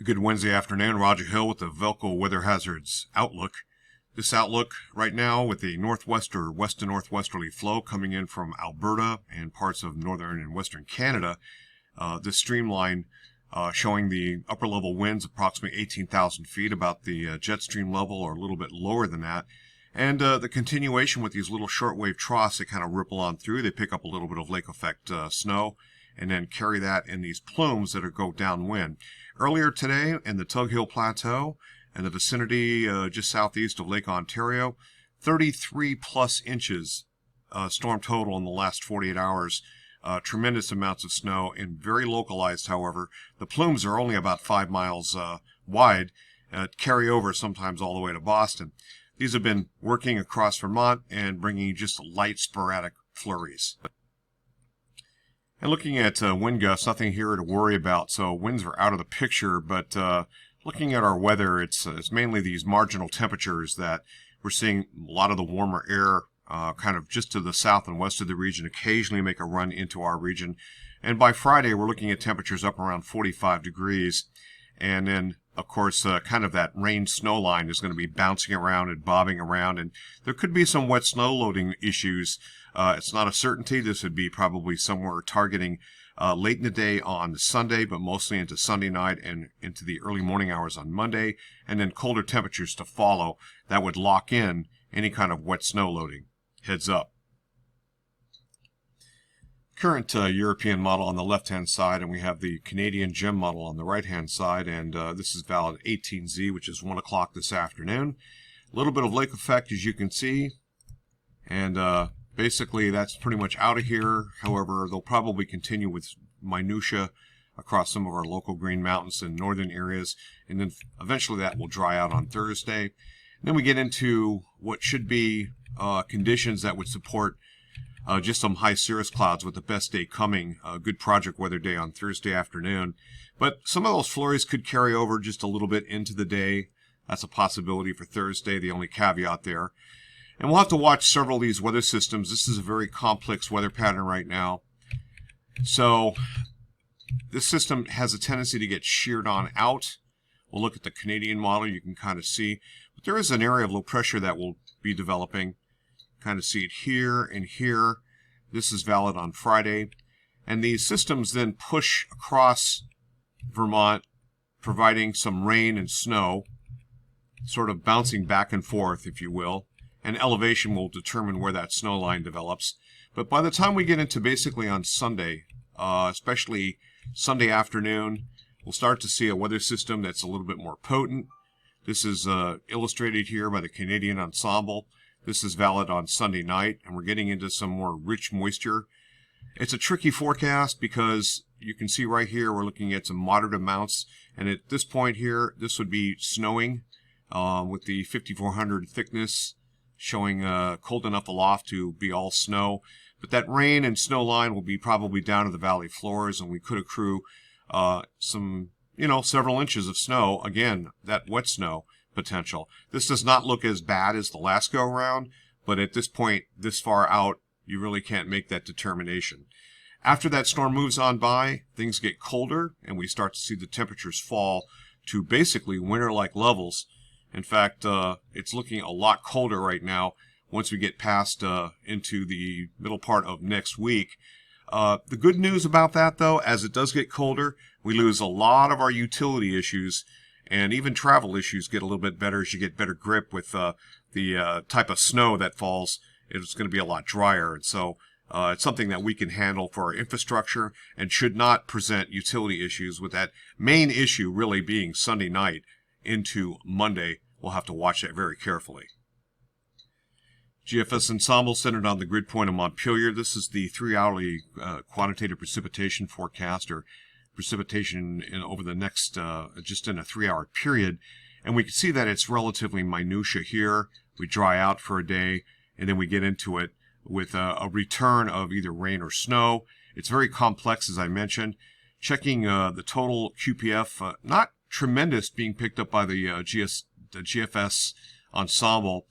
Good Wednesday afternoon. Roger Hill with the VELCO Weather Hazards Outlook. This outlook right now with a northwest or west to northwesterly flow coming in from Alberta and parts of northern and western Canada. This streamline showing the upper level winds approximately 18,000 feet, about the jet stream level or a little bit lower than that. And the continuation with these little shortwave troughs that kind of ripple on through. They pick up a little bit of lake effect snow and then carry that in these plumes that go downwind. Earlier today in the Tug Hill Plateau and the vicinity just southeast of Lake Ontario, 33 plus inches storm total in the last 48 hours. Tremendous amounts of snow and very localized, however. The plumes are only about 5 miles wide, carry over sometimes all the way to Boston. These have been working across Vermont and bringing just light sporadic flurries. And looking at wind gusts, nothing here to worry about, so winds are out of the picture, but looking at our weather, it's mainly these marginal temperatures that we're seeing. A lot of the warmer air kind of just to the south and west of the region occasionally make a run into our region. And by Friday, we're looking at temperatures up around 45 degrees. And then, of course, kind of that rain-snow line is going to be bouncing around and bobbing around. And there could be some wet snow loading issues. It's not a certainty. This would be probably somewhere targeting late in the day on Sunday, but mostly into Sunday night and into the early morning hours on Monday. And then colder temperatures to follow. That would lock in any kind of wet snow loading. Heads up. Current European model on the left-hand side, and we have the Canadian GEM model on the right-hand side, and this is valid 18Z, which is 1 o'clock this afternoon. A little bit of lake effect, as you can see, and basically that's pretty much out of here. However, they'll probably continue with minutia across some of our local Green Mountains and northern areas, and then eventually that will dry out on Thursday. And then we get into what should be conditions that would support just some high cirrus clouds, with the best day coming, a good project weather day on Thursday afternoon. But some of those flurries could carry over just a little bit into the day. That's a possibility for Thursday, the only caveat there. And we'll have to watch several of these weather systems. This is a very complex weather pattern right now. So this system has a tendency to get sheared on out. We'll look at the Canadian model. You can kind of see. But there is an area of low pressure that will be developing. Kind of see it here and here. This is valid on Friday. And these systems then push across Vermont, providing some rain and snow, sort of bouncing back and forth, if you will. And elevation will determine where that snow line develops. But by the time we get into basically on Sunday, especially Sunday afternoon, we'll start to see a weather system that's a little bit more potent. This is illustrated here by the Canadian ensemble. This is valid on Sunday night, and we're getting into some more rich moisture. It's a tricky forecast because you can see right here we're looking at some moderate amounts, and at this point here, this would be snowing with the 5400 thickness, showing cold enough aloft to be all snow. But that rain and snow line will be probably down to the valley floors, and we could accrue some, several inches of snow. Again, that wet snow potential. This does not look as bad as the last go around, but at this point, this far out, you really can't make that determination. After that storm moves on by, things get colder, and we start to see the temperatures fall to basically winter-like levels. In fact, it's looking a lot colder right now once we get past into the middle part of next week. The good news about that, though, as it does get colder, we lose a lot of our utility issues, and even travel issues get a little bit better as you get better grip with the type of snow that falls. It's going to be a lot drier, and so it's something that we can handle for our infrastructure and should not present utility issues, with that main issue really being Sunday night into Monday. We'll have to watch that very carefully. GFS ensemble centered on the grid point of Montpelier. This is the 3-hourly quantitative precipitation forecast, or precipitation over the next, just in a 3-hour period. And we can see that it's relatively minutia here. We dry out for a day, and then we get into it with a return of either rain or snow. It's very complex, as I mentioned. Checking the total QPF, not tremendous, being picked up by the GFS ensemble.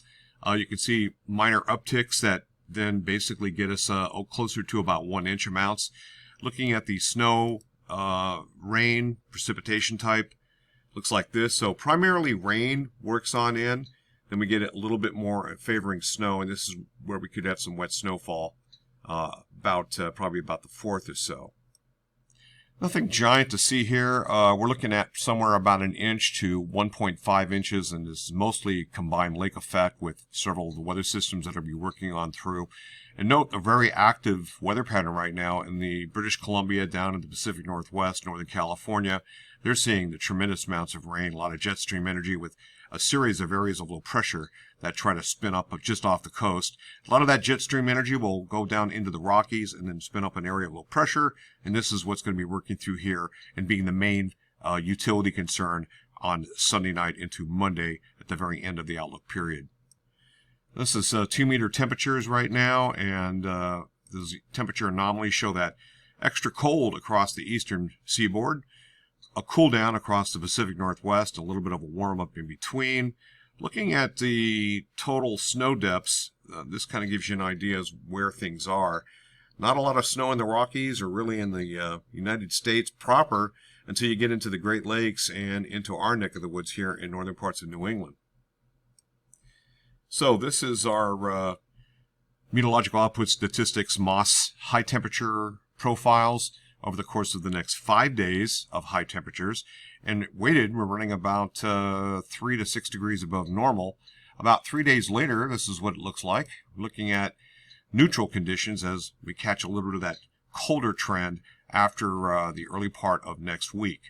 You can see minor upticks that then basically get us closer to about 1 inch amounts. Looking at the snow, rain, precipitation type, looks like this. So primarily rain works on in. Then we get a little bit more favoring snow, and this is where we could have some wet snowfall probably about the 4th or so. Nothing giant to see here. We're looking at somewhere about 1 inch to 1.5 inches, and this is mostly combined lake effect with several of the weather systems that will be working on through. And note a very active weather pattern right now in the British Columbia, down in the Pacific Northwest, Northern California. They're seeing the tremendous amounts of rain, a lot of jet stream energy with a series of areas of low pressure that try to spin up just off the coast. A lot of that jet stream energy will go down into the Rockies and then spin up an area of low pressure, and this is what's going to be working through here and being the main utility concern on Sunday night into Monday at the very end of the outlook period. This is 2-meter temperatures right now, and the temperature anomalies show that extra cold across the eastern seaboard, a cool down across the Pacific Northwest, a little bit of a warm up in between. Looking at the total snow depths, this kind of gives you an idea of where things are. Not a lot of snow in the Rockies or really in the United States proper until you get into the Great Lakes and into our neck of the woods here in northern parts of New England. So this is our meteorological output statistics MOS high temperature profiles over the course of the next 5 days of high temperatures. And weighted, we're running about 3 to 6 degrees above normal. About 3 days later, this is what it looks like. We're looking at neutral conditions as we catch a little bit of that colder trend after the early part of next week.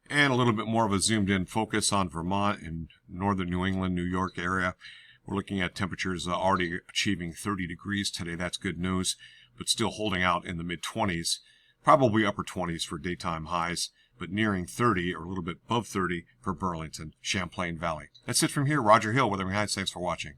And a little bit more of a zoomed in focus on Vermont and northern New England, New York area. We're looking at temperatures already achieving 30 degrees today. That's good news, but still holding out in the mid-20s, probably upper 20s for daytime highs, but nearing 30 or a little bit above 30 for Burlington, Champlain Valley. That's it from here. Roger Hill, Weathering Heights. Thanks for watching.